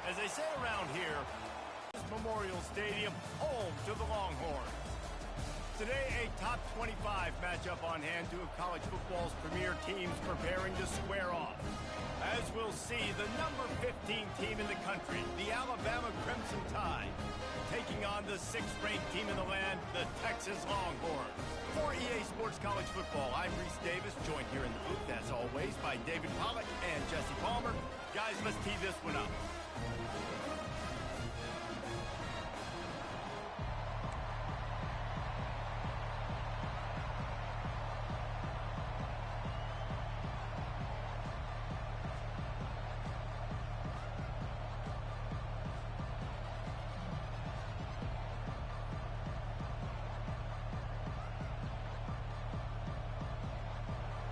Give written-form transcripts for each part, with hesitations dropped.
As they say around here, Memorial Stadium, home to the Longhorns. Today, a top 25 matchup on hand, two of college football's premier teams preparing to square off. As we'll see, the number 15 team in the country, the Alabama Crimson Tide, taking on the 6th-ranked team in the land, the Texas Longhorns. For EA Sports College Football, I'm Reese Davis, joined here in the booth, as always, by David Pollack and Jesse Palmer. Guys, let's tee this one up.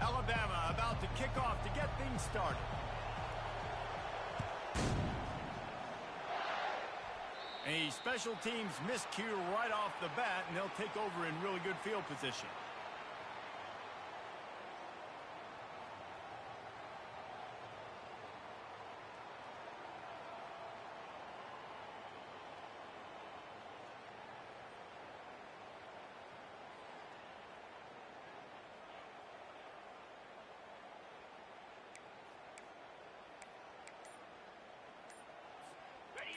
Alabama about to kick off to get things started. A special teams miscue right off the bat, and they'll take over in really good field position.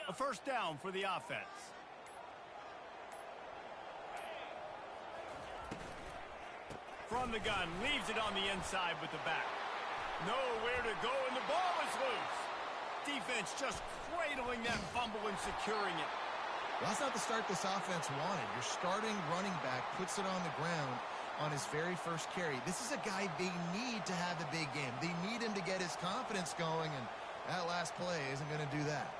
A first down for the offense. From the gun, leaves it on the inside with the back. Nowhere to go, and the ball is loose. Defense just cradling that fumble and securing it. Well, that's not the start this offense wanted. Your starting running back puts it on the ground on his very first carry. This is a guy they need to have the big game. They need him to get his confidence going, and that last play isn't going to do that.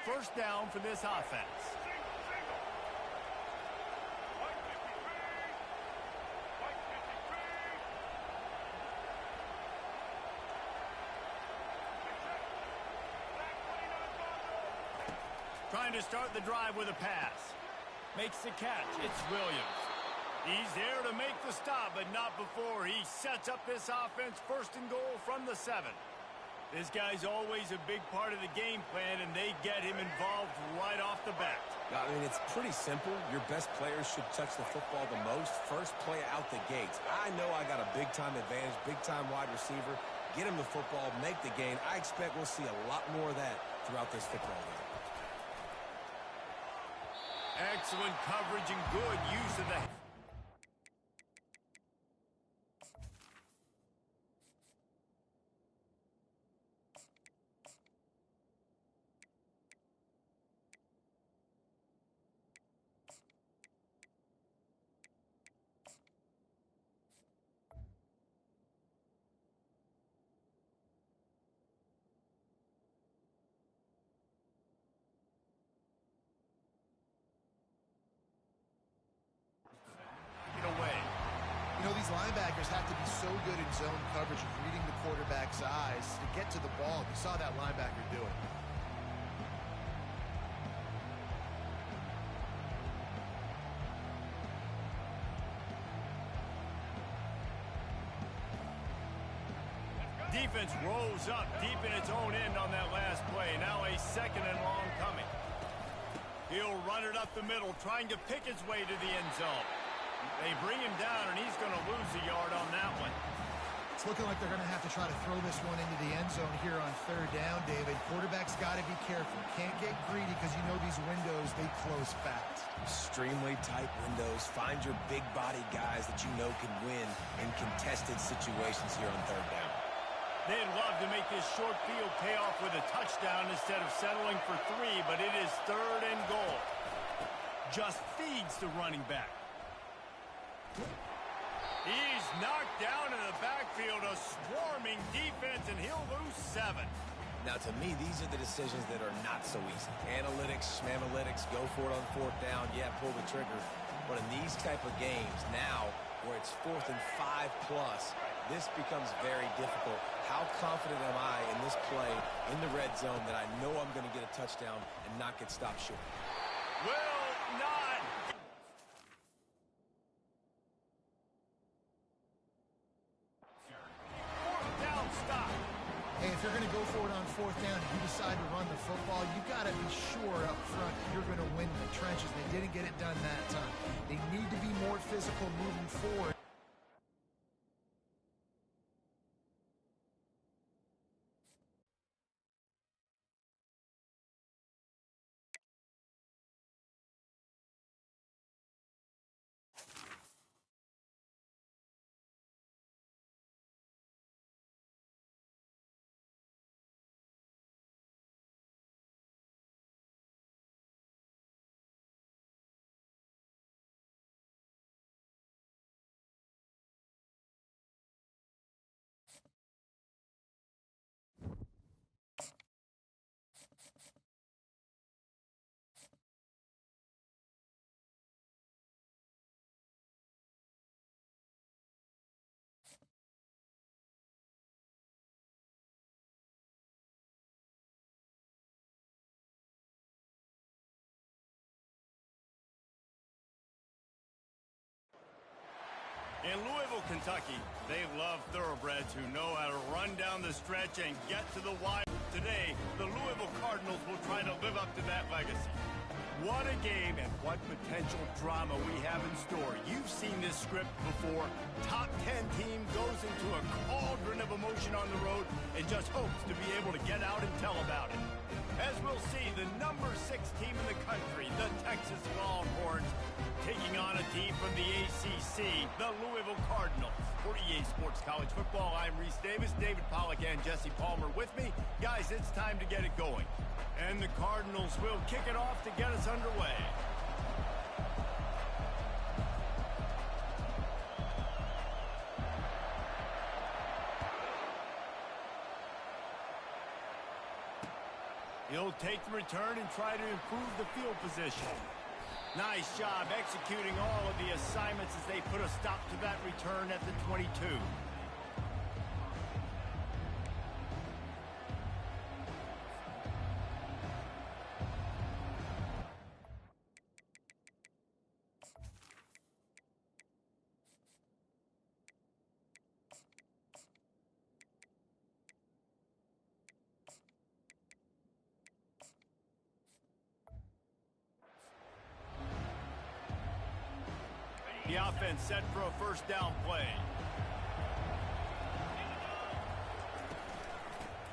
First down for this offense. Trying to start the drive with a pass. Makes the catch. It's Williams. He's there to make the stop, but not before he sets up this offense first and goal from the 7. This guy's always a big part of the game plan, and they get him involved right off the bat. I mean, it's pretty simple. Your best players should touch the football the most. First play out the gates. I know I got a big-time advantage, big-time wide receiver. Get him the football, make the gain. I expect we'll see a lot more of that throughout this football game. Excellent coverage and good use of the... These linebackers have to be so good in zone coverage of reading the quarterback's eyes to get to the ball. You saw that linebacker do it. Defense rose up deep in its own end on that last play. Now a second and long coming. He'll run it up the middle, trying to pick his way to the end zone. They bring him down, and he's going to lose a yard on that one. It's looking like they're going to have to try to throw this one into the end zone here on third down, David. Quarterback's got to be careful. Can't get greedy because you know these windows, they close fast. Extremely tight windows. Find your big body guys that you know can win in contested situations here on third down. They'd love to make this short field pay off with a touchdown instead of settling for 3, but it is third and goal. Just feeds the running back. He's knocked down in the backfield, a swarming defense, and he'll lose 7. Now, to me, these are the decisions that are not so easy. Analytics, schmanalytics, go for it on fourth down, yeah, pull the trigger. But in these type of games, now, where it's 4th and 5+, this becomes very difficult. How confident am I in this play in the red zone that I know I'm going to get a touchdown and not get stopped short? Will not. Hey, if you're going to go for it on fourth down and you decide to run the football, you got to be sure up front that you're going to win in the trenches. They didn't get it done that time. They need to be more physical moving forward. In Louisville, Kentucky, they love thoroughbreds who know how to run down the stretch and get to the wide. Today, the Louisville Cardinals will try to live up to that legacy. What a game and what potential drama we have in store. You've seen this script before. Top 10 team goes into a cauldron of emotion on the road and just hopes to be able to get out and tell about it. As we'll see, the number 6 team in the country, the Texas Longhorns, taking on a team from the ACC, the Louisville Cardinals. For EA Sports College Football, I'm Reese Davis, David Pollack, and Jesse Palmer with me. Guys, it's time to get it going. And the Cardinals will kick it off to get us underway. He'll take the return and try to improve the field position. Nice job executing all of the assignments as they put a stop to that return at the 22. The offense set for a first down play.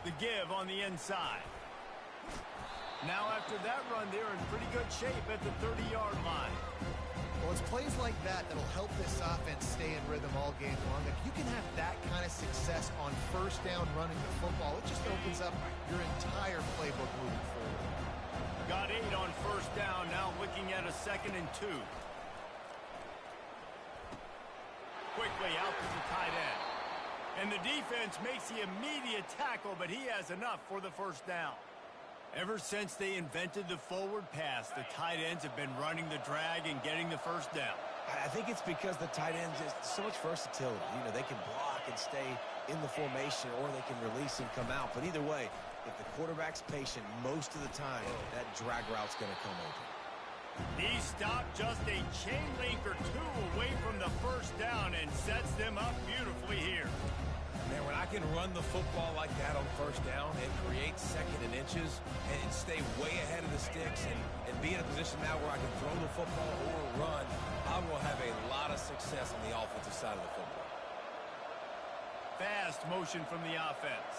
The give on the inside. Now after that run, they're in pretty good shape at the 30-yard line. Well, it's plays like that that'll help this offense stay in rhythm all game long. If you can have that kind of success on first down running the football, it just opens up your entire playbook moving forward. Got 8 on first down, now looking at a 2nd and 2. Quickly out to the tight end. And the defense makes the immediate tackle, but he has enough for the first down. Ever since they invented the forward pass, the tight ends have been running the drag and getting the first down. I think it's because the tight ends is so much versatility. You know, they can block and stay in the formation, or they can release and come out. But either way, if the quarterback's patient most of the time, that drag route's going to come open. He stopped just a chain link or 2 away from the first down and sets them up beautifully here. Man, when I can run the football like that on first down and create 2nd and inches and stay way ahead of the sticks and be in a position now where I can throw the football or run, I will have a lot of success on the offensive side of the football. Fast motion from the offense.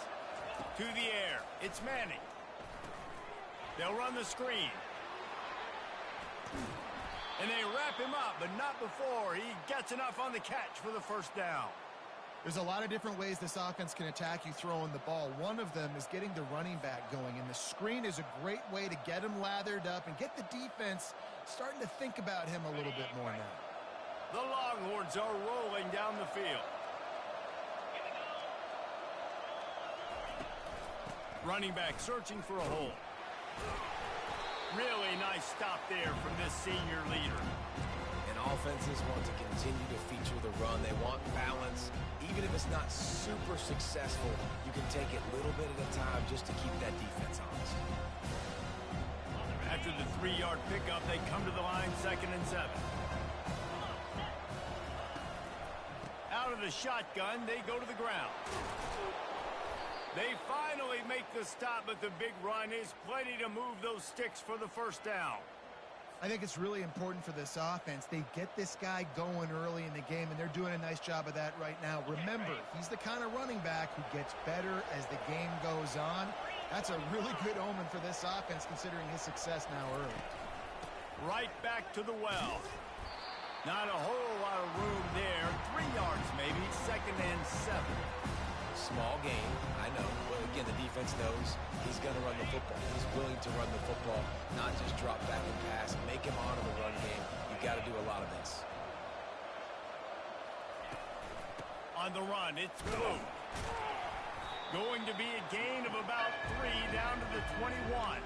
To the air. It's Manning. They'll run the screen. And they wrap him up, but not before he gets enough on the catch for the first down. There's a lot of different ways this offense can attack you throwing the ball. One of them is getting the running back going, and the screen is a great way to get him lathered up and get the defense starting to think about him a little bit more now. The Longhorns are rolling down the field. Running back searching for a hole. Really nice stop there from this senior leader. And offenses want to continue to feature the run. They want balance. Even if it's not super successful, you can take it little bit at a time just to keep that defense honest. After the 3-yard pickup, they come to the line 2nd and 7. Out of the shotgun, they go to the ground. They finally make the stop, but the big run is plenty to move those sticks for the first down. I think it's really important for this offense. They get this guy going early in the game, and they're doing a nice job of that right now. Remember, he's the kind of running back who gets better as the game goes on. That's a really good omen for this offense, considering his success now early. Right back to the well. Not a whole lot of room there. 3 yards maybe, 2nd and 7. Small game, I know. But again, the defense knows he's going to run the football. He's willing to run the football, not just drop back and pass. Make him honor the run game. You've got to do a lot of this. On the run, it's Blue. Going to be a gain of about 3 down to the 21.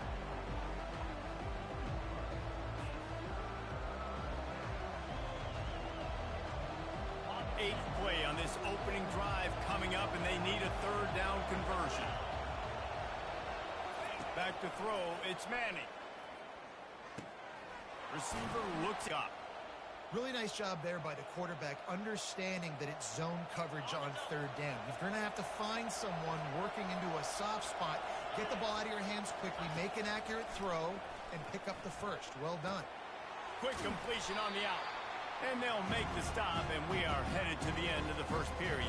Eighth play on this opening drive coming up, and they need a 3rd down conversion. Back to throw, it's Manning. Receiver looks up. Really nice job there by the quarterback, understanding that it's zone coverage on 3rd down. You're going to have to find someone working into a soft spot, get the ball out of your hands quickly, make an accurate throw, and pick up the first. Well done. Quick completion on the out. And they'll make the stop, and we are headed to the end of the first period.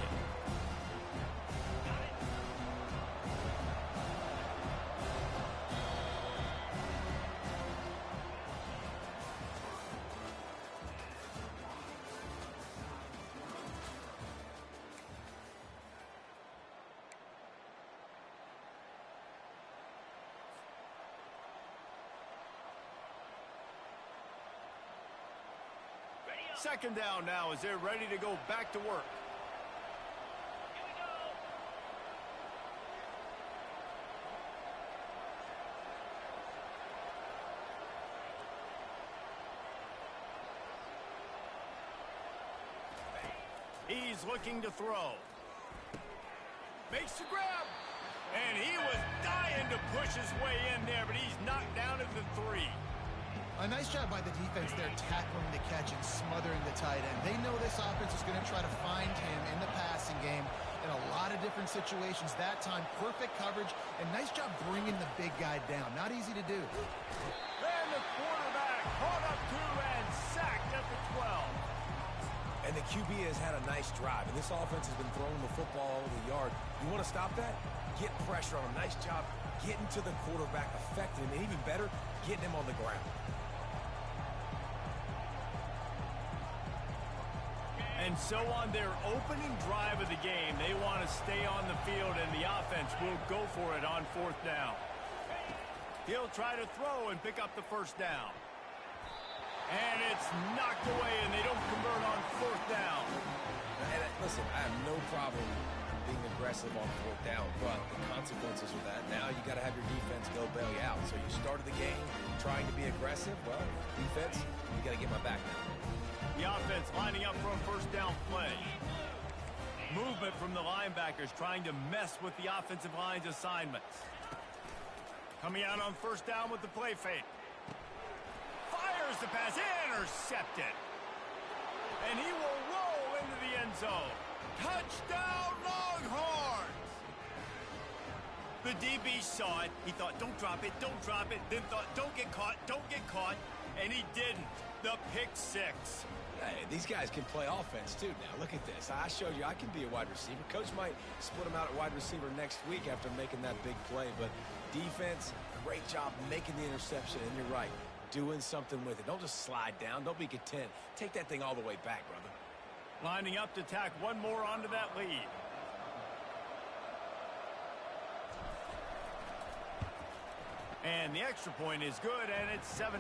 Second down now as they're ready to go back to work. He's looking to throw. Makes the grab. And he was dying to push his way in there, but he's knocked down at the 3. A nice job by the defense there, tackling the catch and smothering the tight end. They know this offense is going to try to find him in the passing game in a lot of different situations. That time, perfect coverage, and nice job bringing the big guy down. Not easy to do. And the quarterback caught up to and sacked at the 12. And the QB has had a nice drive, and this offense has been throwing the football all over the yard. You want to stop that? Get pressure on him. Nice job getting to the quarterback, affecting him, and even better, getting him on the ground. And so on their opening drive of the game, they want to stay on the field, and the offense will go for it on 4th down. He'll try to throw and pick up the first down. And it's knocked away, and they don't convert on 4th down. And listen, I have no problem being aggressive on 4th down, but the consequences of that, now you got to have your defense go bail you out. So you started the game trying to be aggressive. Well, defense, you got to get my back now. The offense lining up for a first down play. Movement from the linebackers trying to mess with the offensive line's assignments. Coming out on first down with the play fake. Fires the pass, intercepted. And he will roll into the end zone. Touchdown, Longhorns! The DB saw it. He thought, don't drop it, don't drop it. Then thought, don't get caught, don't get caught. And he didn't. The pick 6. Hey, these guys can play offense, too, now. Look at this. I showed you I can be a wide receiver. Coach might split him out at wide receiver next week after making that big play. But defense, great job making the interception. And you're right, doing something with it. Don't just slide down. Don't be content. Take that thing all the way back, brother. Lining up to tack one more onto that lead. And the extra point is good, and it's 7-0.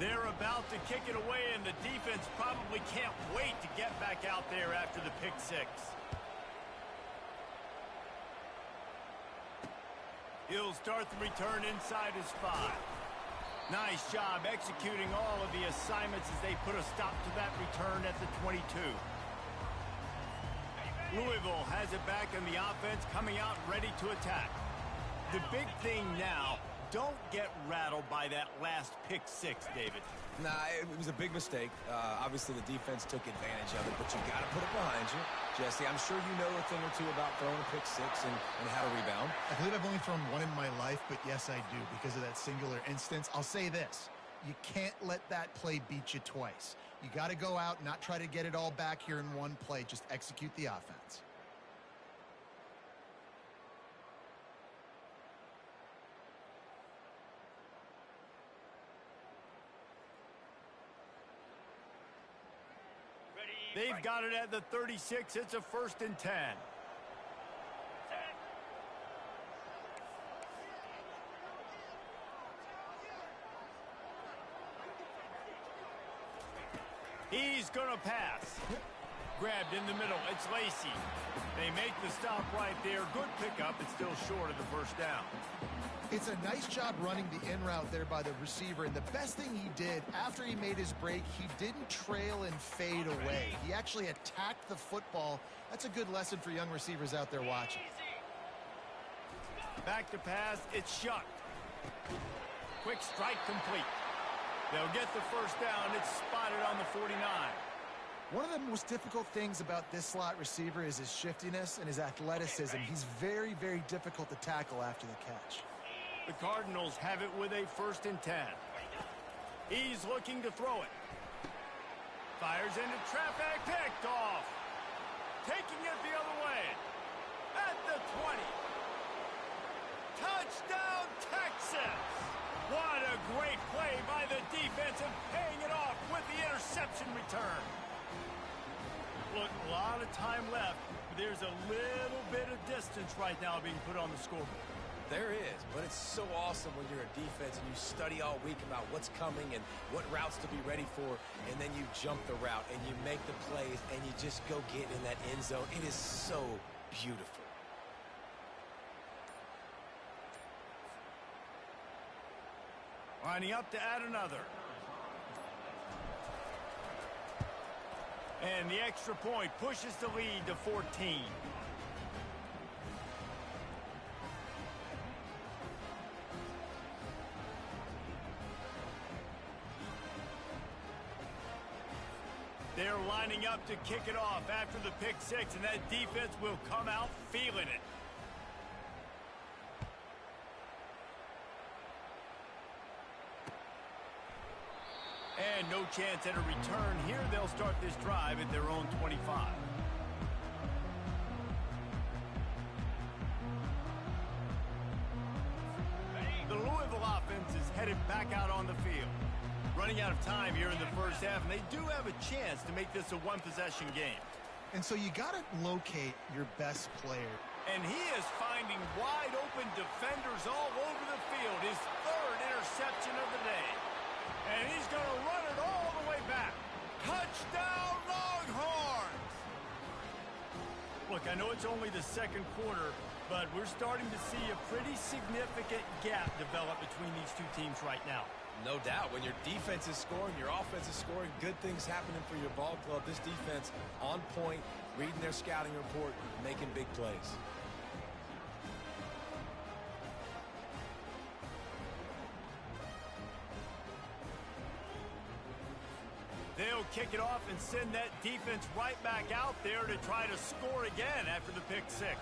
They're about to kick it away, and the defense probably can't wait to get back out there after the pick 6. He'll start the return inside his 5. Nice job executing all of the assignments as they put a stop to that return at the 22. Louisville has it back, and the offense coming out ready to attack. The big thing now, don't get rattled by that last pick six, David. Nah, it was a big mistake. Obviously, the defense took advantage of it, but you got to put it behind you. Jesse, I'm sure you know a thing or two about throwing a pick six and how to rebound. I believe I've only thrown one in my life, but yes, I do because of that singular instance. I'll say this. You can't let that play beat you twice. You got to go out and not try to get it all back here in one play. Just execute the offense. They've got it at the 36. It's a 1st and 10. He's going to pass. Grabbed in the middle. It's Lacey. They make the stop right there. Good pickup. It's still short of the 1st down. It's a nice job running the in route there by the receiver, and the best thing he did after he made his break, he didn't trail and fade away. He actually attacked the football. That's a good lesson for young receivers out there watching. Back to pass. It's Shuck. Quick strike complete. They'll get the 1st down. It's spotted on the 49. One of the most difficult things about this slot receiver is his shiftiness and his athleticism. He's very, very difficult to tackle after the catch. The Cardinals have it with a 1st and 10. He's looking to throw it. Fires into traffic. Picked off. Taking it the other way. At the 20. Touchdown, Texas! What a great play by the defense and paying it off with the interception return. Look, a lot of time left, but there's a little bit of distance right now being put on the scoreboard. There is, but it's so awesome when you're a defense and you study all week about what's coming and what routes to be ready for, and then you jump the route and you make the plays and you just go get in that end zone. It is so beautiful. Lining up to add another. And the extra point pushes the lead to 14. They're lining up to kick it off after the pick six, and that defense will come out feeling it. And no chance at a return here. They'll start this drive at their own 25. The Louisville offense is headed back out on the field. Running out of time here in the 1st half, and they do have a chance to make this a one-possession game. And so you got to locate your best player. And he is finding wide-open defenders all over the field. His 3rd interception of the day. And he's going to run it all the way back. Touchdown, Longhorns! Look, I know it's only the 2nd quarter, but we're starting to see a pretty significant gap develop between these two teams right now. No doubt. When your defense is scoring, your offense is scoring, good things happening for your ball club. This defense on point, reading their scouting report, making big plays. They'll kick it off and send that defense right back out there to try to score again after the pick six.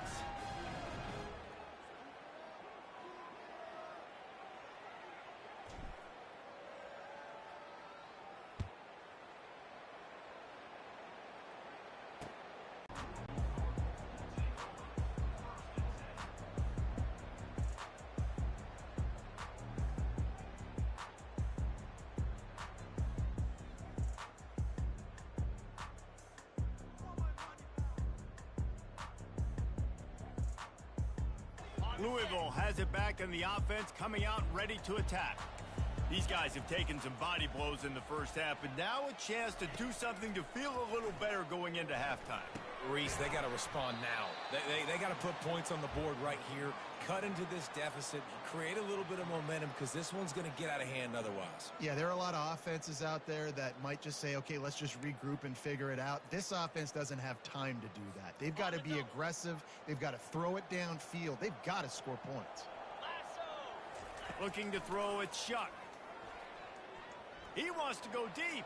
Louisville has it back in the offense, coming out ready to attack. These guys have taken some body blows in the 1st half, but now a chance to do something to feel a little better going into halftime. Reese, they got to respond now. They got to put points on the board right here, cut into this deficit, create a little bit of momentum, because this one's going to get out of hand otherwise. Yeah, there are a lot of offenses out there that might just say, okay, let's just regroup and figure it out. This offense doesn't have time to do that. They've got to be aggressive. They've got to throw it downfield. They've got to score points. Looking to throw it, Chuck. He wants to go deep.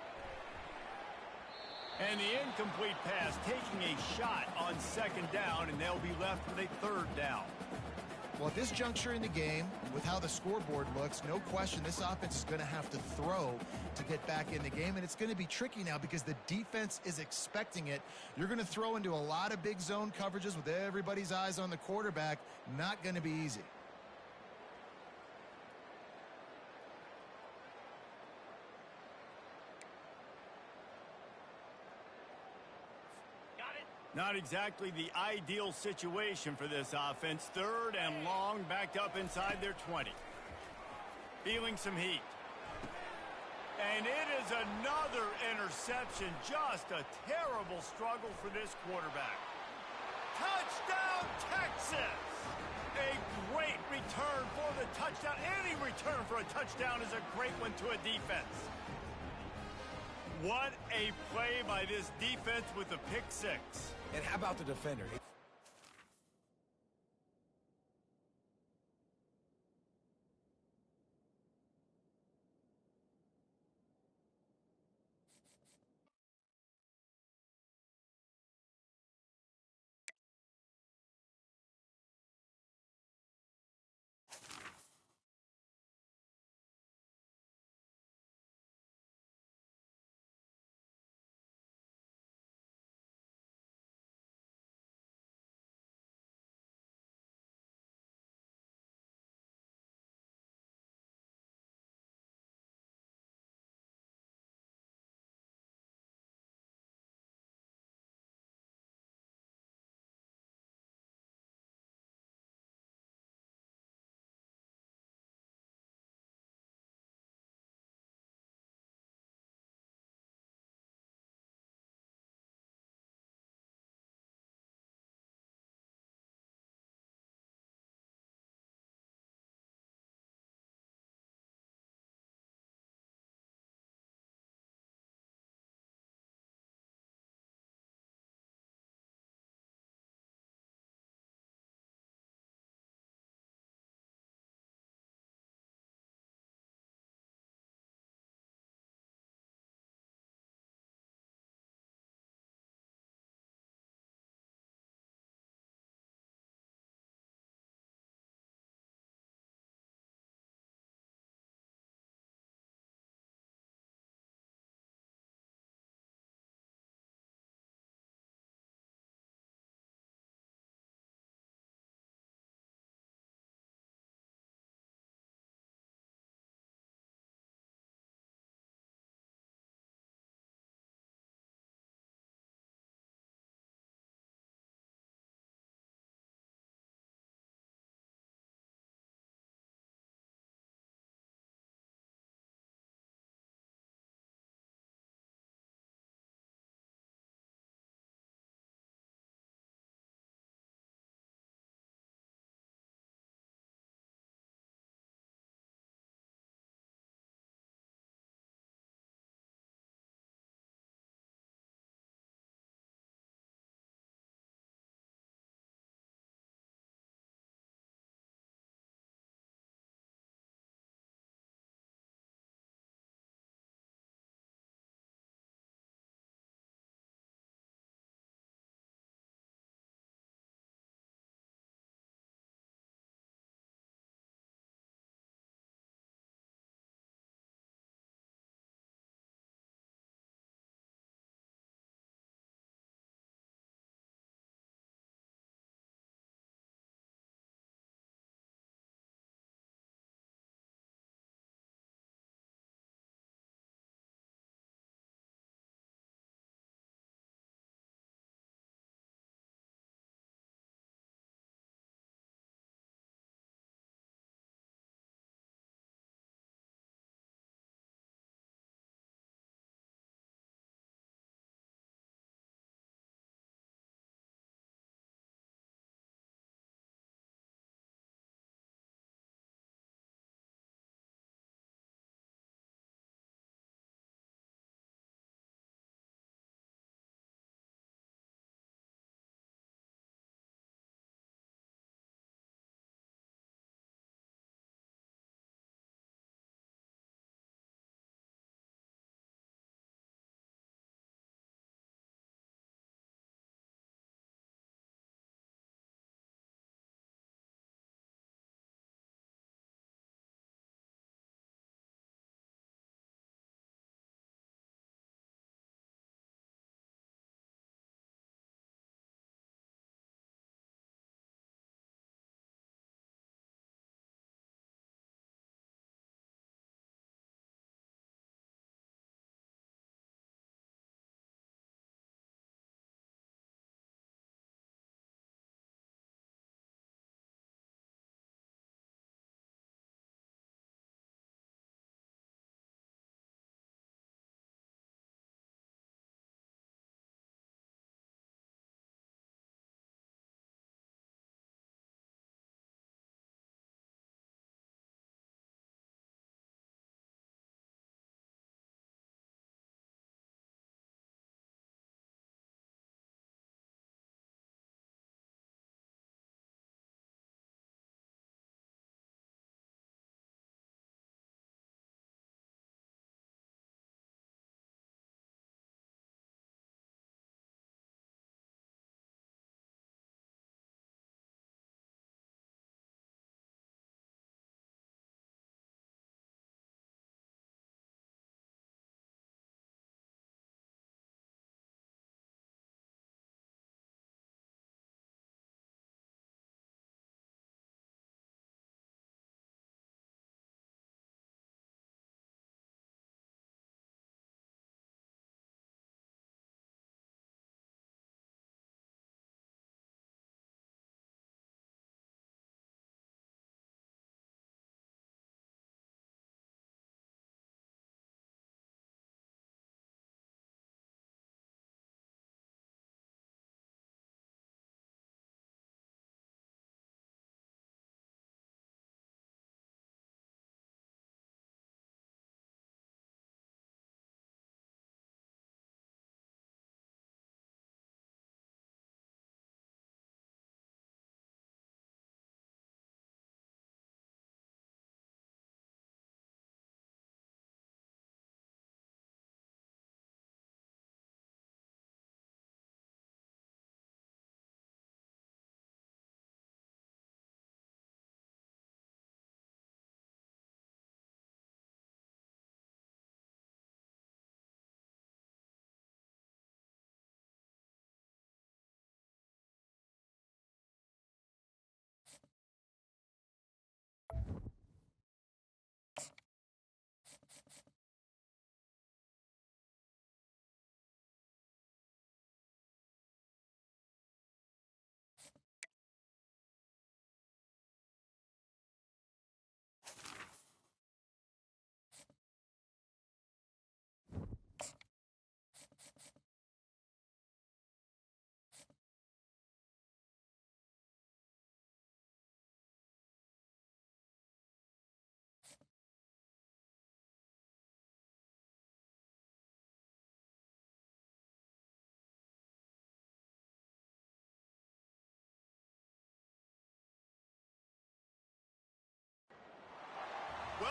And the incomplete pass, taking a shot on 2nd down, and they'll be left with a 3rd down. Well, at this juncture in the game, with how the scoreboard looks, no question this offense is going to have to throw to get back in the game, and it's going to be tricky now because the defense is expecting it. You're going to throw into a lot of big zone coverages with everybody's eyes on the quarterback. Not going to be easy. Not exactly the ideal situation for this offense. 3rd and long, backed up inside their 20. Feeling some heat. And it is another interception. Just a terrible struggle for this quarterback. Touchdown, Texas! A great return for the touchdown. Any return for a touchdown is a great one to a defense. What a play by this defense with the pick 6. And how about the defender?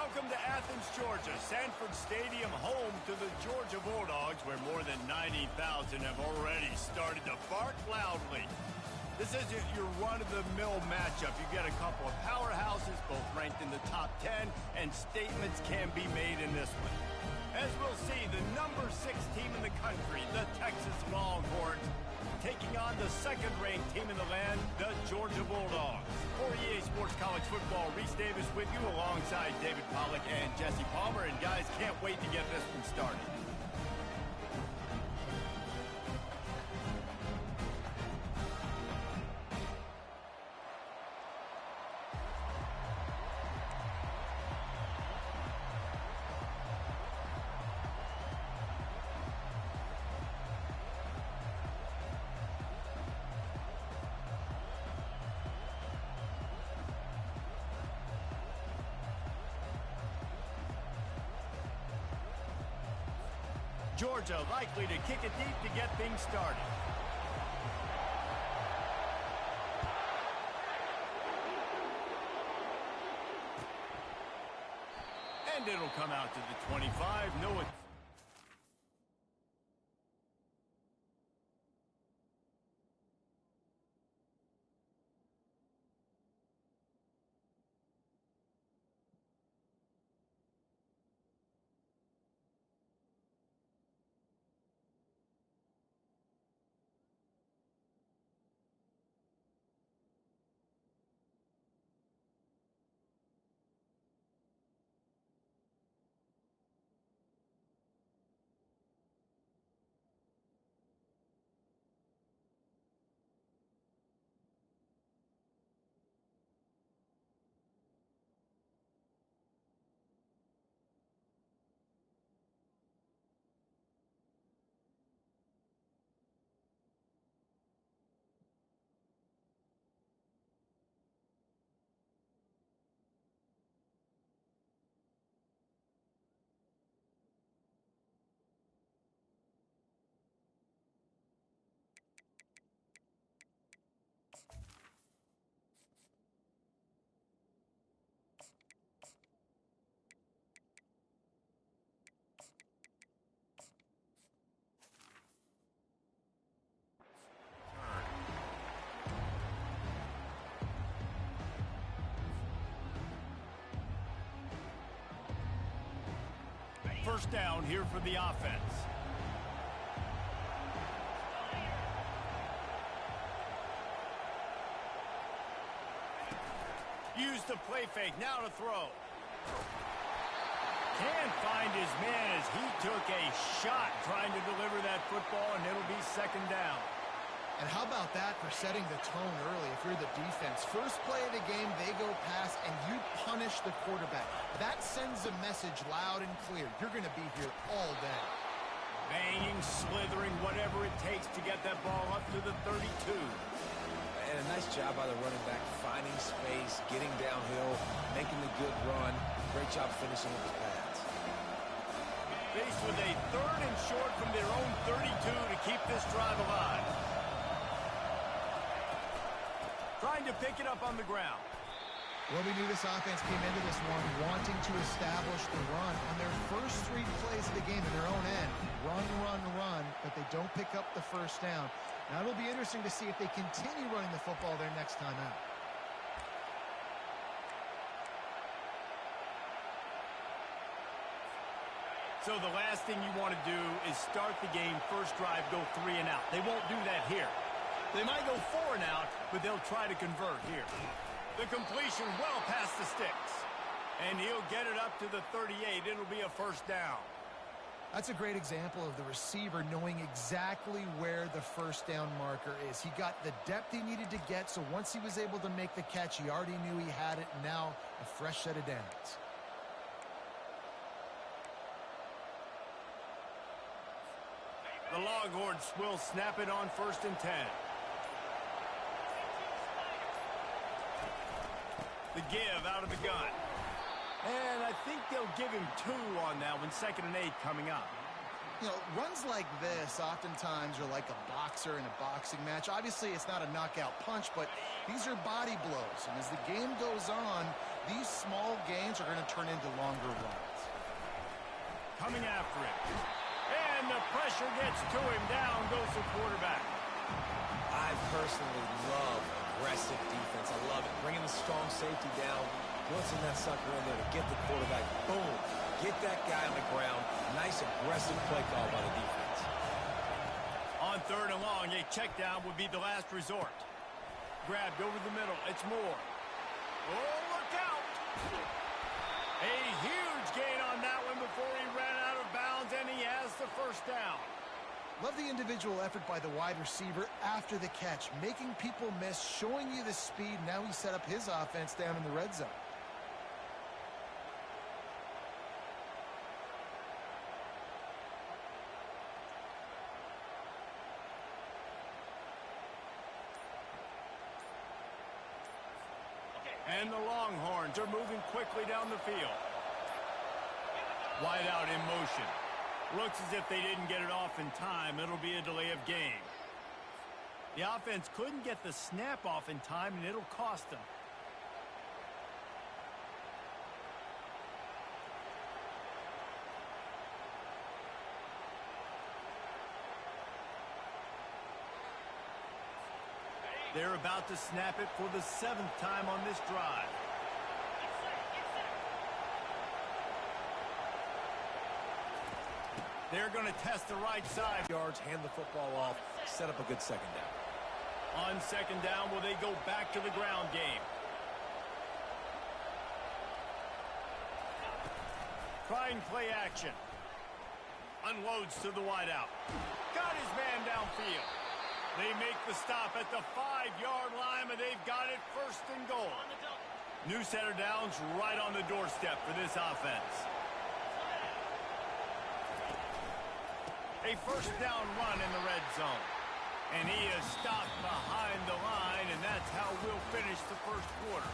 Welcome to Athens, Georgia, Sanford Stadium, home to the Georgia Bulldogs, where more than 90,000 have already started to bark loudly. This isn't your run-of-the-mill matchup. You get a couple of powerhouses, both ranked in the top 10, and statements can be made in this one. As we'll see, the number 6 team in the country, the Texas Longhorns, taking on the second-ranked team in the land, the Georgia Bulldogs. For EA Sports College Football, Reese Davis with you alongside David Pollack and Jesse Palmer. And guys, can't wait to get this one started. Georgia likely to kick it deep to get things started. And it'll come out to the 25. No, it's first down here for the offense. Use the play fake, now to throw. Can't find his man as he took a shot trying to deliver that football, and it'll be second down. And how about that for setting the tone early if you're the defense? First play of the game, they go pass, and you punish the quarterback. That sends a message loud and clear. You're going to be here all day. Banging, slithering, whatever it takes to get that ball up to the 32. And a nice job by the running back, finding space, getting downhill, making the good run. Great job finishing with his pads. Faced with a third and short from their own 32 to keep this drive alive. Trying to pick it up on the ground. Well, we knew this offense came into this one wanting to establish the run on their first 3 plays of the game in their own end. Run, run, run, but they don't pick up the first down. Now it'll be interesting to see if they continue running the football their next time out. So the last thing you want to do is start the game, first drive, go 3 and out. They won't do that here. They might go 4 and out, but they'll try to convert here. The completion well past the sticks. And he'll get it up to the 38. It'll be a first down. That's a great example of the receiver knowing exactly where the first down marker is. He got the depth he needed to get, so once he was able to make the catch, he already knew he had it. Now a fresh set of downs. The Longhorns will snap it on 1st and 10. The give out of the gun. And I think they'll give him 2 on that one, 2nd and 8 coming up. You know, runs like this oftentimes are like a boxer in a boxing match. Obviously, it's not a knockout punch, but these are body blows. And as the game goes on, These small gains are going to turn into longer runs. Coming after it. And the pressure gets to him. Down goes the quarterback. I personally love aggressive defense. I love it. Bringing the strong safety down, blitzing that sucker in there to get the quarterback. Boom. Get that guy on the ground. Nice aggressive play call by the defense. On 3rd and long, a check down would be the last resort. Grabbed over the middle. It's Moore. Oh, look out. A huge gain on that one before he ran out of bounds, and he has the first down. Love the individual effort by the wide receiver after the catch, making people miss, showing you the speed. Now he set up his offense down in the red zone. And the Longhorns are moving quickly down the field. Wide out in motion. Looks as if they didn't get it off in time. It'll be a delay of game. The offense couldn't get the snap off in time, and it'll cost them. They're about to snap it for the 7th time on this drive. They're going to test the right side. Yards, hand the football off, set up a good second down. On 2nd down, will they go back to the ground game? Trying play action. Unloads to the wideout. Got his man downfield. They make the stop at the 5-yard line, and they've got it 1st and goal. New set of downs right on the doorstep for this offense. A 1st down run in the red zone. And he is stopped behind the line, and that's how we'll finish the 1st quarter.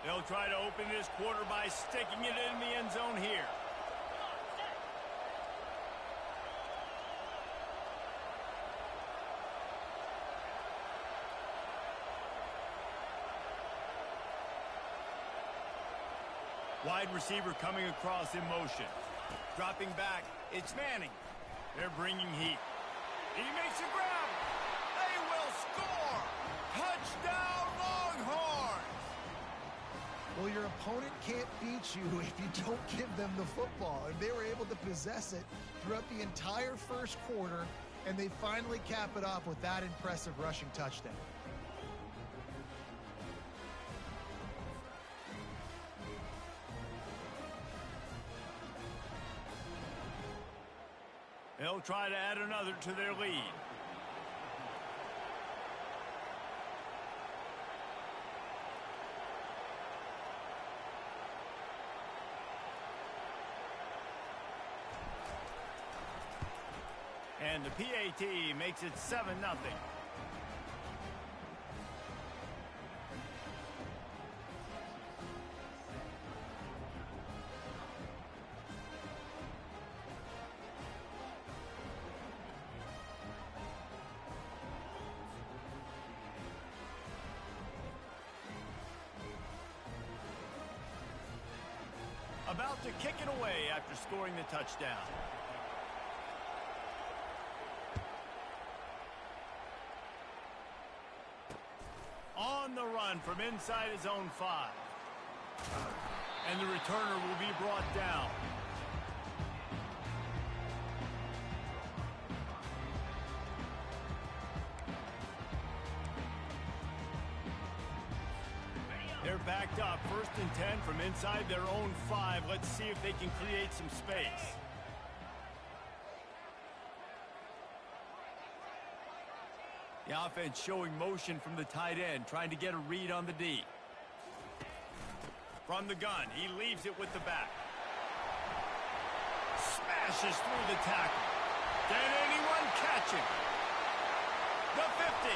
They'll try to open this quarter by sticking it in the end zone here. Wide receiver coming across in motion. Dropping back, it's Manning. They're bringing heat. He makes a grab. They will score. Touchdown, Longhorns. Well, your opponent can't beat you if you don't give them the football. And they were able to possess it throughout the entire 1st quarter, and they finally cap it off with that impressive rushing touchdown. They'll try to add another to their lead. And the PAT makes it 7-0. About to kick it away after scoring the touchdown. On the run from inside his own 5. And the returner will be brought down. They're backed up, 1st and 10 from inside their own 5. Let's see if they can create some space. The offense showing motion from the tight end, trying to get a read on the D. From the gun, he leaves it with the back. Smashes through the tackle. Can anyone catch him? The 50.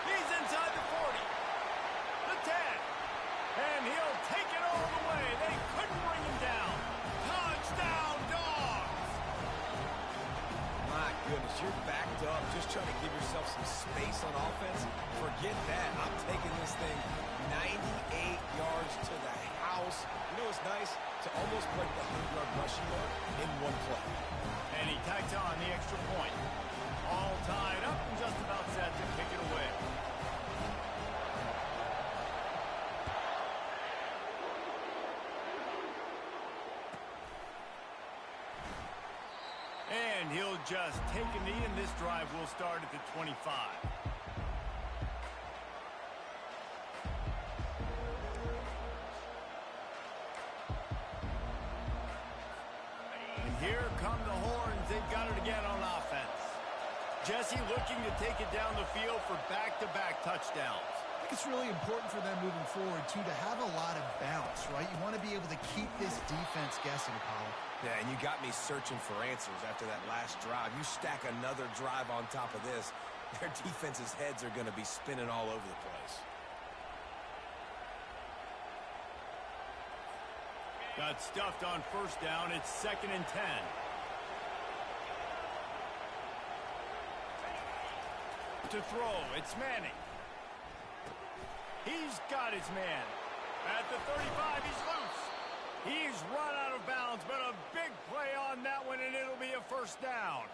He's inside the 40. The 10. And he'll take it all the way. If you're backed up, just trying to give yourself some space on offense, forget that. I'm taking this thing 98 yards to the house. You know what's nice? To almost break the 100-yard rushing mark in one play. And he tacks on the extra point. All tied up and just about set to kick it away. And he'll just take a knee, and this drive will start at the 25. And here come the Horns. They've got it again on offense. Jesse looking to take it down the field for back-to-back touchdowns. I think it's really important for them moving forward, too, to have a lot of bounce, right? You want to be able to keep this defense guessing, Paul. Yeah, and you got me searching for answers after that last drive. You stack another drive on top of this, their defense's heads are going to be spinning all over the place. Got stuffed on first down. It's 2nd and 10. To throw, it's Manning. He's got his man. At the 35, he's loose. He's run out of bounds, but a big play on that one, and it'll be a first down.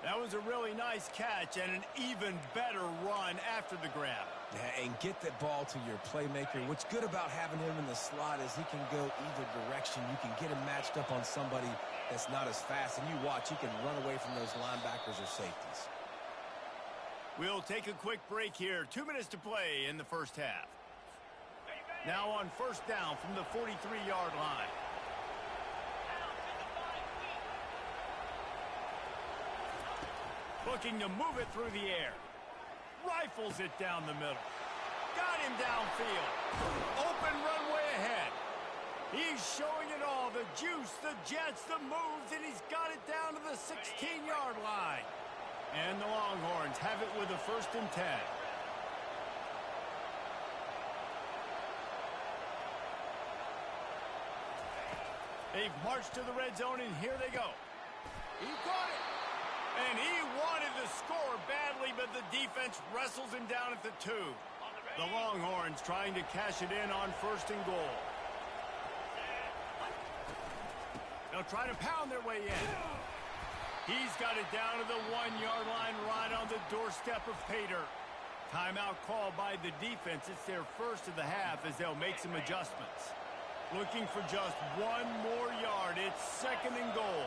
That was a really nice catch and an even better run after the grab. Yeah, and get that ball to your playmaker. What's good about having him in the slot is he can go either direction. You can get him matched up on somebody that's not as fast, and you watch, he can run away from those linebackers or safeties. We'll take a quick break here. 2 minutes to play in the first half. Now on first down from the 43-yard line. Looking to move it through the air. Rifles it down the middle. Got him downfield. Open runway ahead. He's showing it all. The juice, the jets, the moves, and he's got it down to the 16-yard line. And the Longhorns have it with a 1st and 10. They've marched to the red zone, and here they go. He caught it. And he wanted to score badly, but the defense wrestles him down at the 2. The Longhorns trying to cash it in on 1st and goal. They'll try to pound their way in. He's got it down to the 1-yard line right on the doorstep of Pater. Timeout called by the defense. It's their first of the half as they'll make some adjustments. Looking for just 1 more yard. It's 2nd and goal.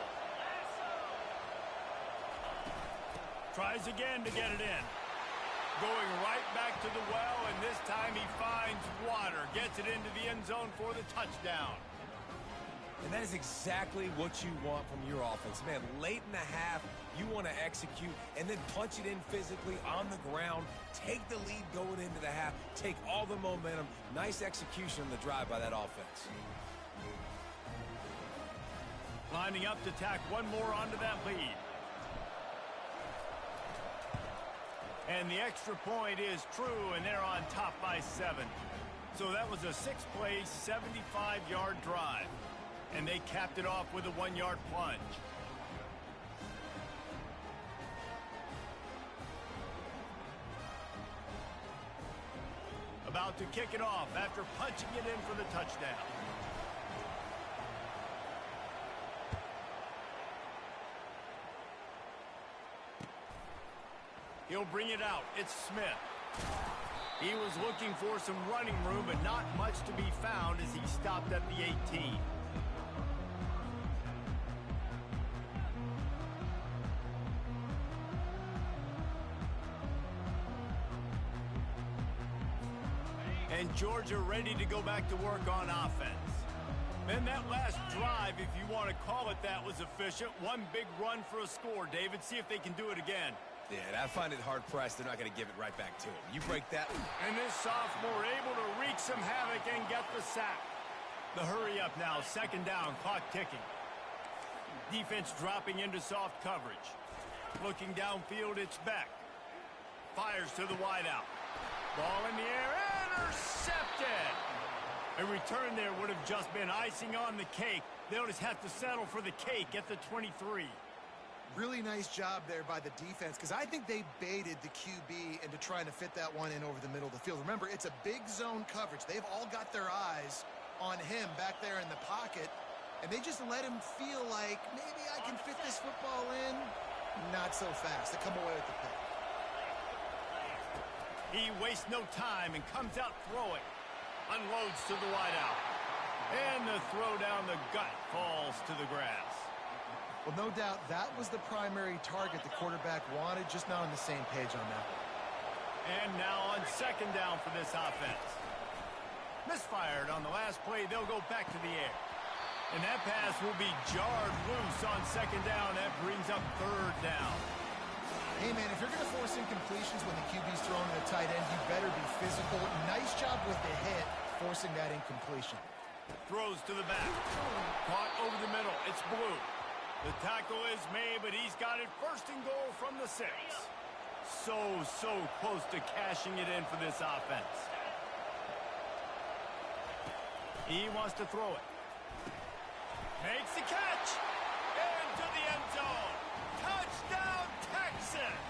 Tries again to get it in. Going right back to the well, and this time he finds water. Gets it into the end zone for the touchdown. And that is exactly what you want from your offense. Man, late in the half, you want to execute and then punch it in physically on the ground. Take the lead going into the half. Take all the momentum. Nice execution on the drive by that offense. Lining up to tack one more onto that lead. And the extra point is true, and they're on top by 7. So that was a 6-play, 75-yard drive. And they capped it off with a 1-yard plunge. About to kick it off after punching it in for the touchdown. He'll bring it out. It's Smith. He was looking for some running room, but not much to be found as he stopped at the 18. And Georgia ready to go back to work on offense. And that last drive, if you want to call it that, was efficient. One big run for a score, David. See if they can do it again. Yeah, and I find it hard-pressed they're not going to give it right back to him. You break that. And this sophomore able to wreak some havoc and get the sack. The hurry up now, 2nd down, clock ticking. Defense dropping into soft coverage. Looking downfield, it's Beck. Fires to the wideout. Ball in the air, intercepted. A return there would have just been icing on the cake. They'll just have to settle for the cake at the 23. Really nice job there by the defense, because I think they baited the QB into trying to fit that one in over the middle of the field. Remember, it's a big zone coverage. They've all got their eyes on him back there in the pocket, and they just let him feel like, maybe I can fit this football in. Not so fast. They come away with the pick. He wastes no time and comes out throwing. Unloads to the wideout. And the throw down the gut falls to the grass. Well, no doubt that was the primary target the quarterback wanted, just not on the same page on that one. And now on second down for this offense. Misfired on the last play. They'll go back to the air. And that pass will be jarred loose on second down. That brings up third down. Hey, man, if you're going to force incompletions when the QB's throwing to the tight end, you better be physical. Nice job with the hit, forcing that incompletion. Throws to the back. Caught over the middle. It's Blue. The tackle is made, but he's got it first and goal from the 6. So close to cashing it in for this offense. He wants to throw it. Makes the catch. Into the end zone. Touchdown, Texas.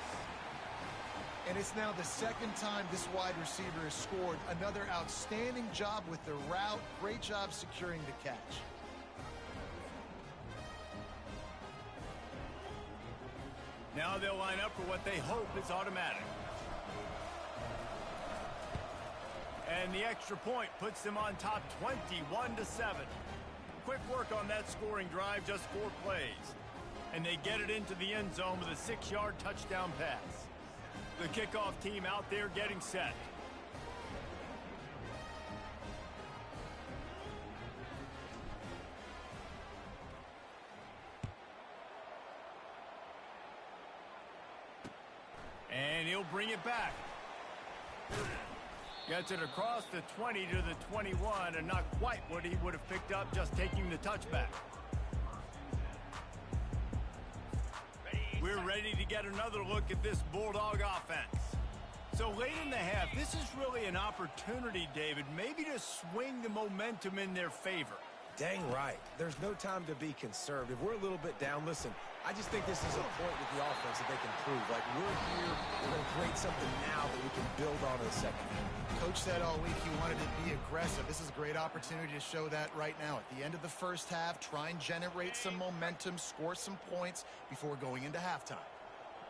And it's now the second time this wide receiver has scored. Another outstanding job with the route. Great job securing the catch. Now they'll line up for what they hope is automatic. And the extra point puts them on top 21-7. Quick work on that scoring drive, just 4 plays. And they get it into the end zone with a 6-yard touchdown pass. The kickoff team out there getting set. And he'll bring it back. Gets it across the 20 to the 21, and not quite what he would have picked up just taking the touchback. We're ready to get another look at this Bulldog offense. So late in the half, this is really an opportunity, David, maybe to swing the momentum in their favor. Dang right. There's no time to be concerned. If we're a little bit down, listen, I just think this is a point with the offense that they can prove. Like, we're here, we're going to create something now that we can build on in the second half. Coach said all week he wanted to be aggressive. This is a great opportunity to show that right now. At the end of the first half, try and generate some momentum, score some points before going into halftime.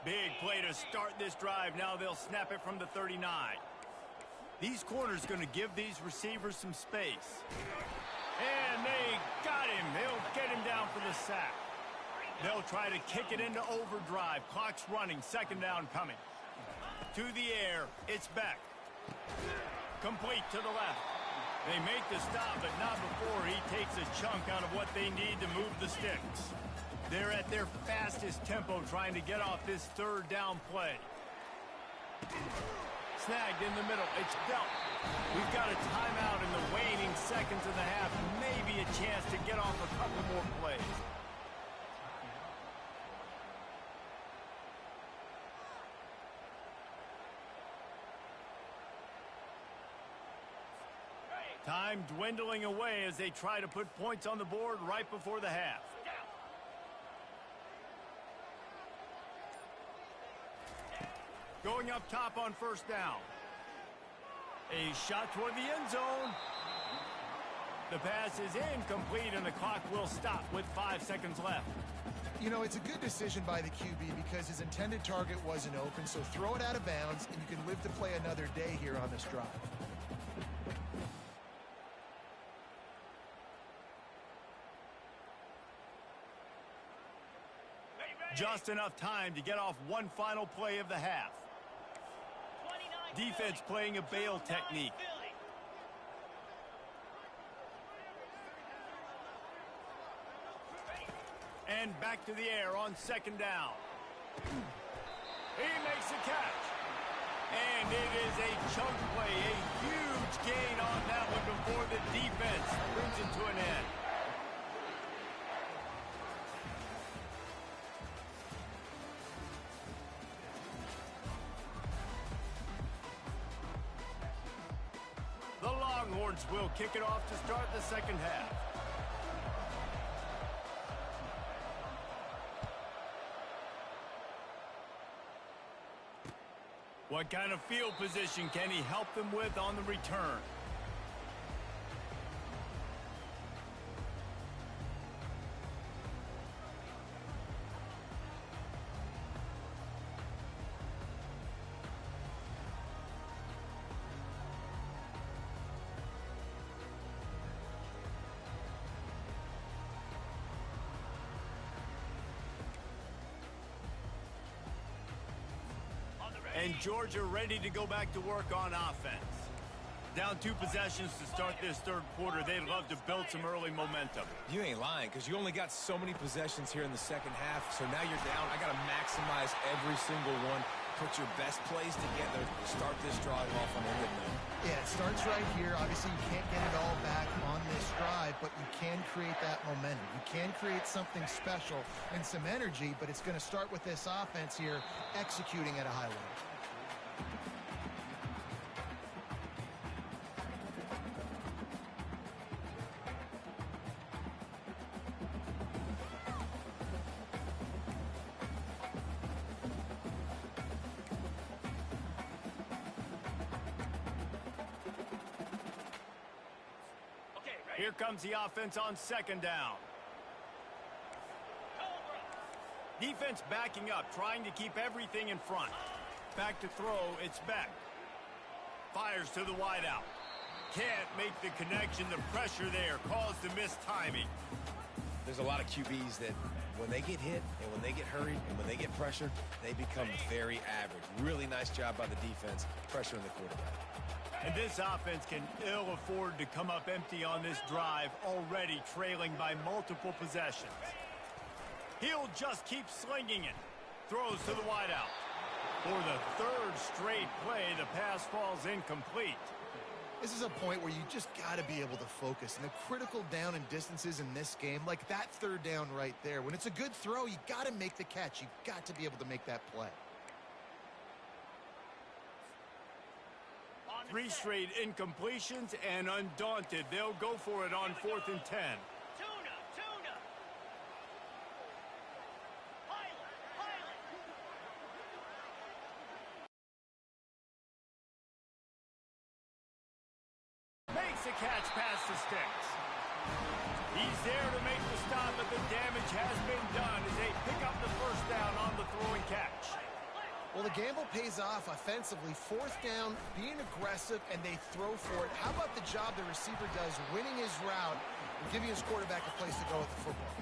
Big play to start this drive. Now they'll snap it from the 39. These corners going to give these receivers some space. And they got him. They'll get him down for the sack. They'll try to kick it into overdrive. Clock's running. Second down coming. To the air. It's Beck. Complete to the left. They make the stop, but not before he takes a chunk out of what they need to move the sticks. They're at their fastest tempo trying to get off this third down play. Snagged in the middle. It's dealt. We've got a timeout in the waning seconds of the half. Maybe a chance to get off a couple more plays. Time dwindling away as they try to put points on the board right before the half. Going up top on first down. A shot toward the end zone. The pass is incomplete, and the clock will stop with 5 seconds left. You know, it's a good decision by the QB because his intended target wasn't open, so throw it out of bounds, and you can live to play another day here on this drive. Just enough time to get off one final play of the half. Defense playing a bail technique. And back to the air on second down. He makes the catch. And it is a chunk play, a huge gain on that one before the defense brings it to an end. The Longhorns will kick it off to start the second half. What kind of field position can he help them with on the return? And Georgia ready to go back to work on offense. Down 2 possessions to start this third quarter. They'd love to build some early momentum. You ain't lying, because you only got so many possessions here in the second half. So now you're down. I got to maximize every single one. Put your best plays together. Start this drive off on a good note. Yeah, it starts right here. Obviously, you can't get it all back on this drive, but you can create that momentum. You can create something special and some energy, but it's going to start with this offense here executing at a high level. Here comes the offense on second down. Defense backing up, trying to keep everything in front. Back to throw, it's Beck. Fires to the wideout. Can't make the connection. The pressure there caused the missed timing. There's a lot of QBs that when they get hit and when they get hurried and when they get pressured, they become very average. Really nice job by the defense, pressuring the quarterback. And this offense can ill afford to come up empty on this drive, already trailing by multiple possessions. He'll just keep slinging it. Throws to the wideout. For the third straight play, the pass falls incomplete. This is a point where you just got to be able to focus. And the critical down and distances in this game, like that third down right there, when it's a good throw, you got to make the catch. You've got to be able to make that play. 3 straight incompletions, and undaunted, they'll go for it on 4th and 10. Makes a catch past the sticks. He's there to make the stop, but the damage has been done as they pick up the first down on the throwing catch. Well, the gamble pays off offensively. 4th down, being aggressive, and they throw for it. How about the job the receiver does, winning his route and giving his quarterback a place to go with the football?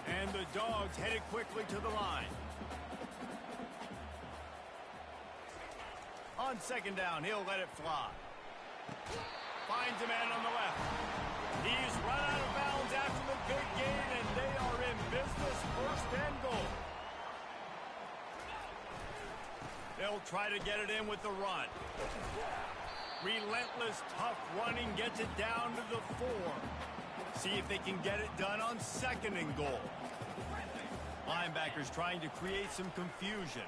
And the Dogs headed quickly to the line. On second down, he'll let it fly. Finds a man on the left. He's run out of bounds after the big gain, and they are in business, 1st and goal. They'll try to get it in with the run. Relentless, tough running gets it down to the 4. See if they can get it done on 2nd and goal. Linebackers trying to create some confusion.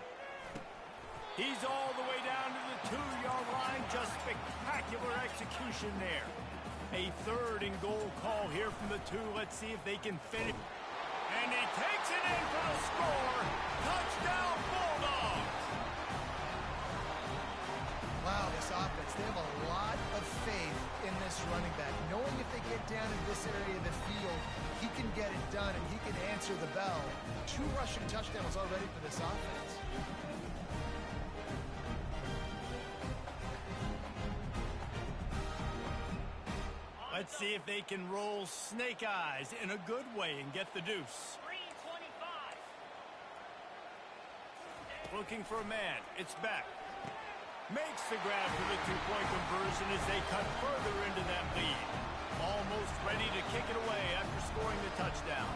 He's all the way down to the 2-yard line. Just spectacular execution there. A 3rd and goal call here from the 2. Let's see if they can finish. And he takes it in for the score. Touchdown, Bulldogs. Wow, this offense, they have a lot of faith in this running back. Knowing if they get down in this area of the field, he can get it done and he can answer the bell. 2 rushing touchdowns already for this offense. Let's see if they can roll snake eyes in a good way and get the deuce. Looking for a man. It's Beck. Makes the grab for the 2-point conversion as they cut further into that lead. Almost ready to kick it away after scoring the touchdown.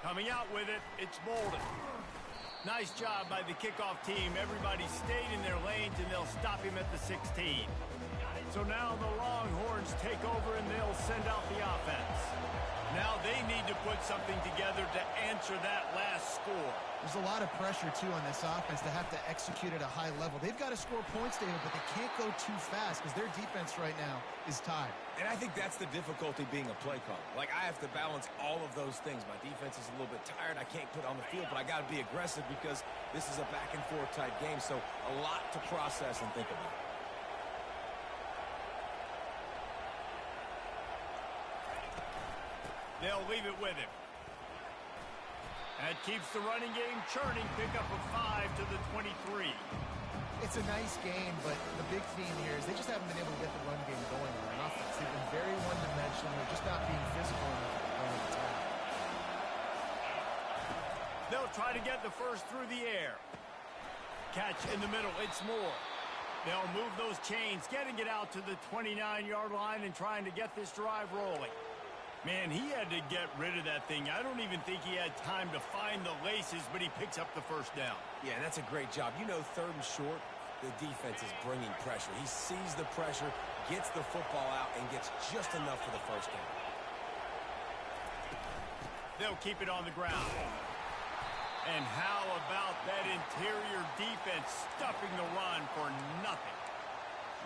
Coming out with it, it's Bolden. Nice job by the kickoff team. Everybody stayed in their lanes, and they'll stop him at the 16. So now the Longhorns take over and they'll send out the offense. Now they need to put something together to answer that last score. There's a lot of pressure, too, on this offense to have to execute at a high level. They've got to score points, David, but they can't go too fast because their defense right now is tired. And I think that's the difficulty being a play caller. Like, I have to balance all of those things. My defense is a little bit tired. I can't put on the field, but I got to be aggressive because this is a back-and-forth type game, so a lot to process and think about. They'll leave it with him. That keeps the running game churning. Pickup of 5 to the 23. It's a nice game, but the big theme here is they just haven't been able to get the run game going on offense. They've been very one-dimensional. They're just not being physical enough to run the attack. They'll try to get the first through the air. Catch in the middle. It's Moore. They'll move those chains, getting it out to the 29-yard line and trying to get this drive rolling. Man, he had to get rid of that thing. I don't even think he had time to find the laces, but he picks up the first down. Yeah, and that's a great job. You know, 3rd and short, the defense is bringing pressure. He sees the pressure, gets the football out, and gets just enough for the first down. They'll keep it on the ground. And how about that interior defense stuffing the run for nothing?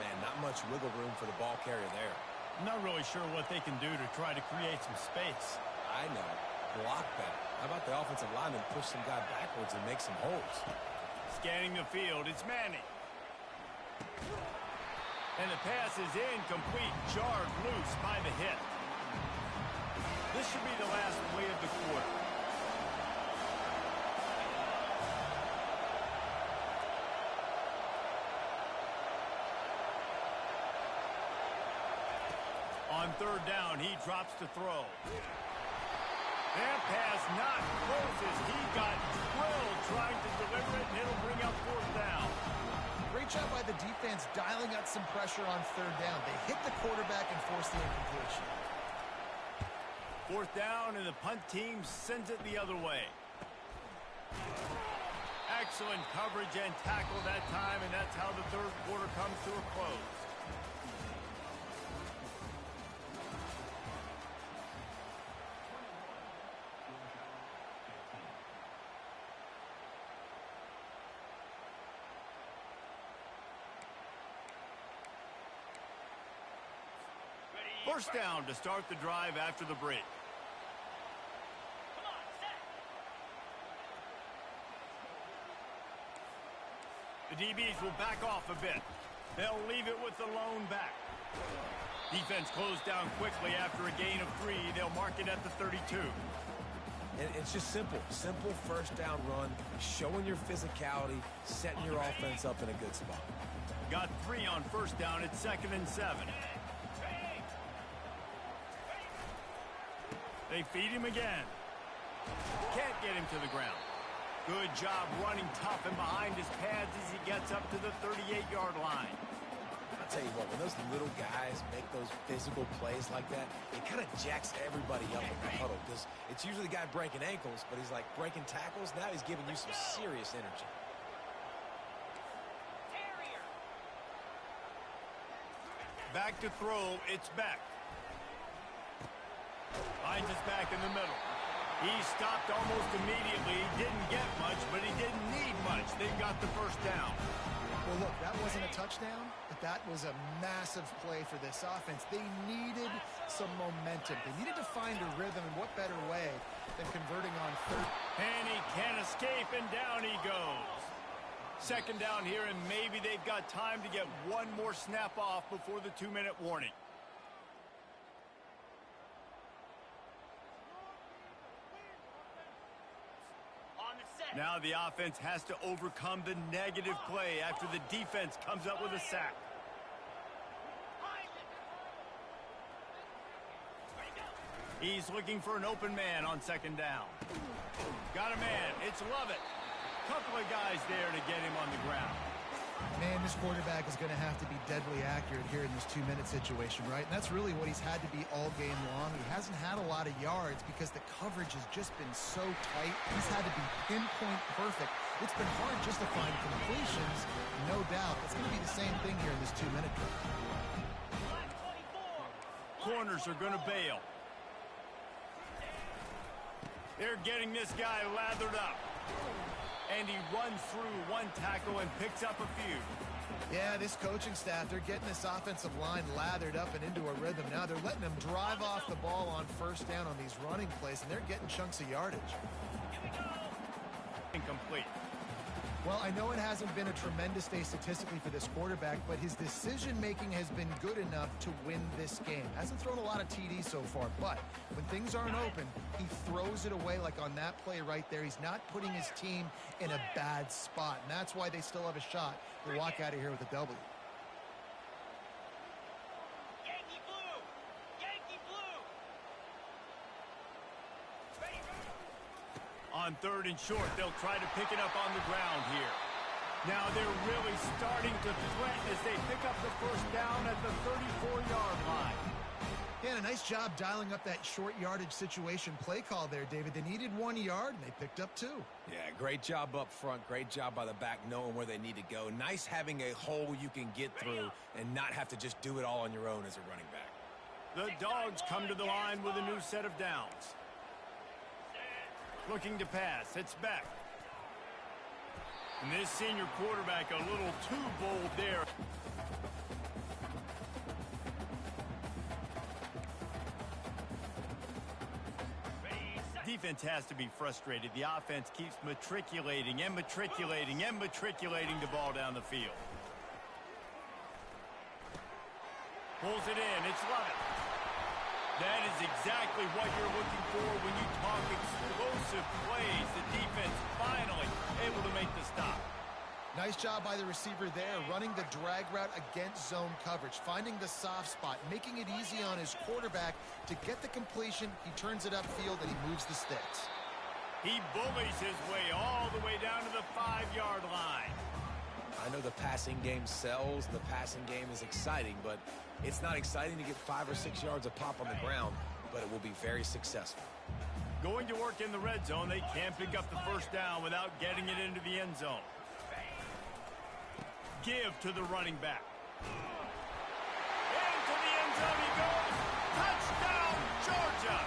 Man, not much wiggle room for the ball carrier there. I'm not really sure what they can do to try to create some space. I know. Block better. How about the offensive lineman push some guy backwards and make some holes? Scanning the field, it's Manning. And the pass is incomplete, jarred loose by the hit. This should be the last play of the quarter. On 3rd down, he drops to throw. That pass not close as he got drilled trying to deliver it, and it'll bring up 4th down. Great job by the defense dialing out some pressure on 3rd down. They hit the quarterback and forced the incompletion. 4th down, and the punt team sends it the other way. Excellent coverage and tackle that time, and that's how the 3rd quarter comes to a close. First down to start the drive after the break. The DBs will back off a bit. They'll leave it with the lone back. Defense closed down quickly after a gain of 3. They'll mark it at the 32. And it's just simple. Simple first down run, showing your physicality, setting your offense up in a good spot. Got 3 on first down. It's 2nd and 7. They feed him again. Can't get him to the ground. Good job running tough and behind his pads as he gets up to the 38-yard line. I'll tell you what, when those little guys make those physical plays like that, it kind of jacks everybody up in the huddle because it's usually the guy breaking ankles, but he's like breaking tackles. Now he's giving you some serious energy. Back to throw, it's Beck. Finds his back in the middle. He stopped almost immediately. He didn't get much, but he didn't need much. They got the first down. Well, look, that wasn't a touchdown, but that was a massive play for this offense. They needed some momentum. They needed to find a rhythm, and what better way than converting on 3rd. And he can't escape, and down he goes. 2nd down here, and maybe they've got time to get one more snap off before the 2-minute warning. Now the offense has to overcome the negative play after the defense comes up with a sack. He's looking for an open man on 2nd down. Got a man. It's Lovett. Couple of guys there to get him on the ground. Man, this quarterback is going to have to be deadly accurate here in this 2-minute situation, right? And that's really what he's had to be all game long. He hasn't had a lot of yards because the coverage has just been so tight. He's had to be pinpoint perfect. It's been hard just to find completions, no doubt. It's going to be the same thing here in this 2-minute drill. corners are going to bail. They're getting this guy lathered up. And he runs through one tackle and picks up a few. Yeah, this coaching staff, they're getting this offensive line lathered up and into a rhythm. Now they're letting them drive off the ball on first down on these running plays, and they're getting chunks of yardage. Incomplete. Well, I know it hasn't been a tremendous day statistically for this quarterback, but his decision-making has been good enough to win this game. Hasn't thrown a lot of TDs so far, but when things aren't open, he throws it away like on that play right there. He's not putting his team in a bad spot, and that's why they still have a shot to walk out of here with a W. Yankee blue! Yankee blue! On third and short, they'll try to pick it up on the ground here. Now they're really starting to threaten as they pick up the first down at the 34-yard line. Yeah, a nice job dialing up that short yardage situation play call there, David. They needed 1 yard, and they picked up 2. Yeah, great job up front. Great job by the back knowing where they need to go. Nice having a hole you can get through and not have to just do it all on your own as a running back. The Dogs come to the line with a new set of downs. Looking to pass. It's back. And this senior quarterback a little too bold there. Defense has to be frustrated. The offense keeps matriculating and matriculating and matriculating the ball down the field. Pulls it in. It's Lovett. That is exactly what you're looking for when you talk explosive plays. The defense finally able to make the stop. Nice job by the receiver there, running the drag route against zone coverage, finding the soft spot, making it easy on his quarterback to get the completion. He turns it upfield, and he moves the sticks. He bullies his way all the way down to the 5-yard line. I know the passing game sells, the passing game is exciting, but it's not exciting to get 5 or 6 yards of pop on the ground, but it will be very successful. Going to work in the red zone, they can't pick up the first down without getting it into the end zone. Give to the running back. Into the end zone he goes. Touchdown, Georgia!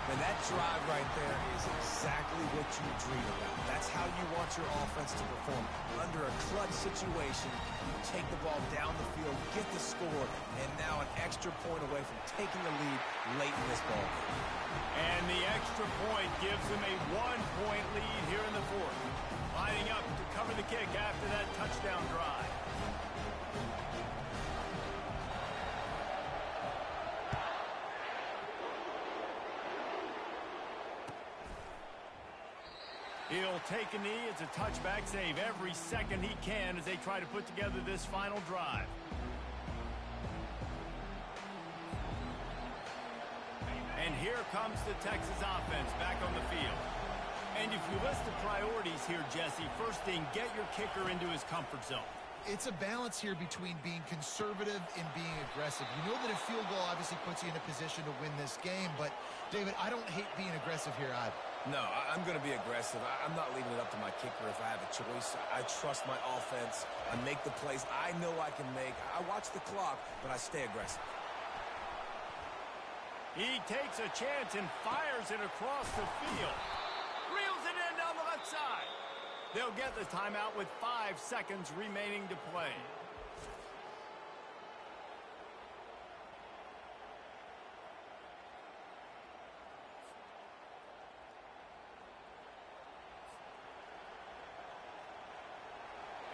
And that drive right there is exactly what you dream about. That's how you want your offense to perform. Under a clutch situation, you take the ball down the field, get the score, and now an extra point away from taking the lead late in this ball game. And the extra point gives them a 1-point lead here in the fourth. Lining up to cover the kick after that touchdown drive. He'll take a knee. It's a touchback save every second he can as they try to put together this final drive. And here comes the Texas offense back on the field. And if you list the priorities here, Jesse, first thing, get your kicker into his comfort zone. It's a balance here between being conservative and being aggressive. You know that a field goal obviously puts you in a position to win this game, but, David, I don't hate being aggressive here either. No, I'm going to be aggressive. I'm not leaving it up to my kicker if I have a choice. I trust my offense. I make the plays I know I can make. I watch the clock, but I stay aggressive. He takes a chance and fires it across the field. Reels it in down the left side. They'll get the timeout with 5 seconds remaining to play.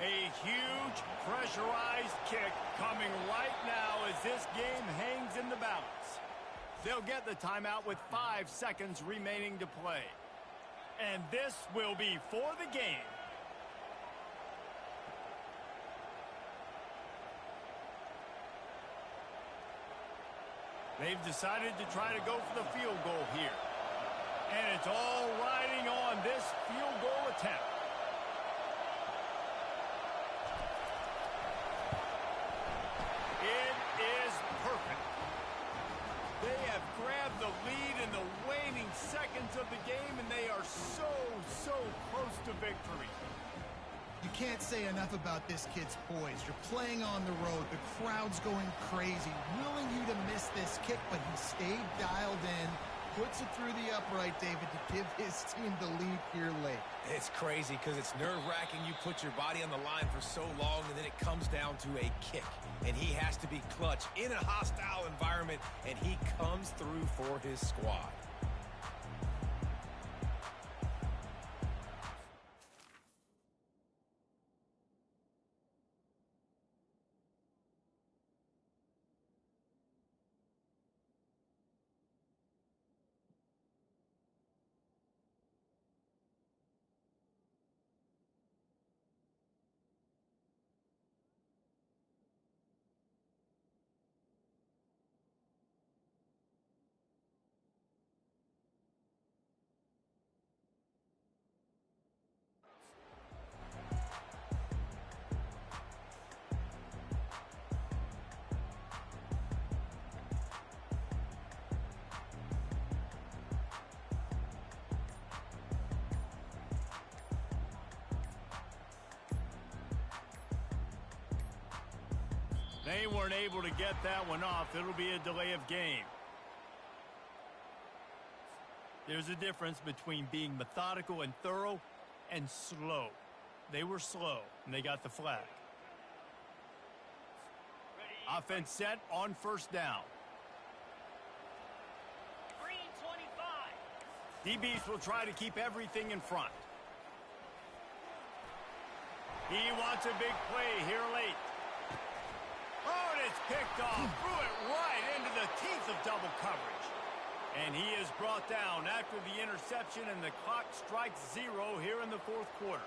A huge pressurized kick coming right now as this game hangs in the balance. They'll get the timeout with 5 seconds remaining to play. And this will be for the game. They've decided to try to go for the field goal here. And it's all riding on this field goal attempt. It is perfect. They have grabbed the lead in the waning seconds of the game, and they are so close to victory. You can't say enough about this kid's poise. You're playing on the road. The crowd's going crazy, willing you to miss this kick, but he stayed dialed in, puts it through the upright, David, to give his team the lead here late. It's crazy because it's nerve-wracking. You put your body on the line for so long, and then it comes down to a kick. And he has to be clutch in a hostile environment, and he comes through for his squad. They weren't able to get that one off. It'll be a delay of game. There's a difference between being methodical and thorough and slow. They were slow, and they got the flag. Offense set on first down. Green 25. DBs will try to keep everything in front. He wants a big play here late. Oh, and it's picked off. Threw it right into the teeth of double coverage. And he is brought down after the interception, and the clock strikes 0 here in the fourth quarter.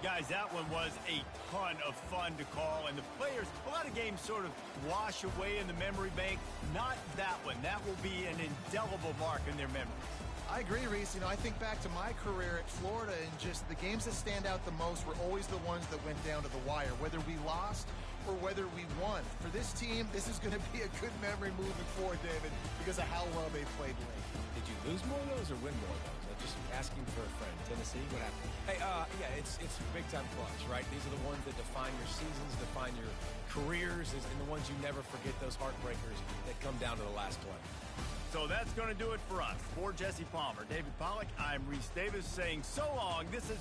Guys, that one was a ton of fun to call, and the players, a lot of games sort of wash away in the memory bank. Not that one. That will be an indelible mark in their memories. I agree, Reese. I think back to my career at Florida, and just the games that stand out the most were always the ones that went down to the wire, whether we lost or whether we won. For this team, this is going to be a good memory moving forward, David, because of how well they played late. Did you lose more of those or win more of those? I'm just asking for a friend. Tennessee, what happened? Hey, yeah, it's big-time clutch, right? These are the ones that define your seasons, define your careers, and the ones you never forget, those heartbreakers that come down to the last play. So that's going to do it for us. For Jesse Palmer, David Pollack, I'm Reese Davis saying so long. This is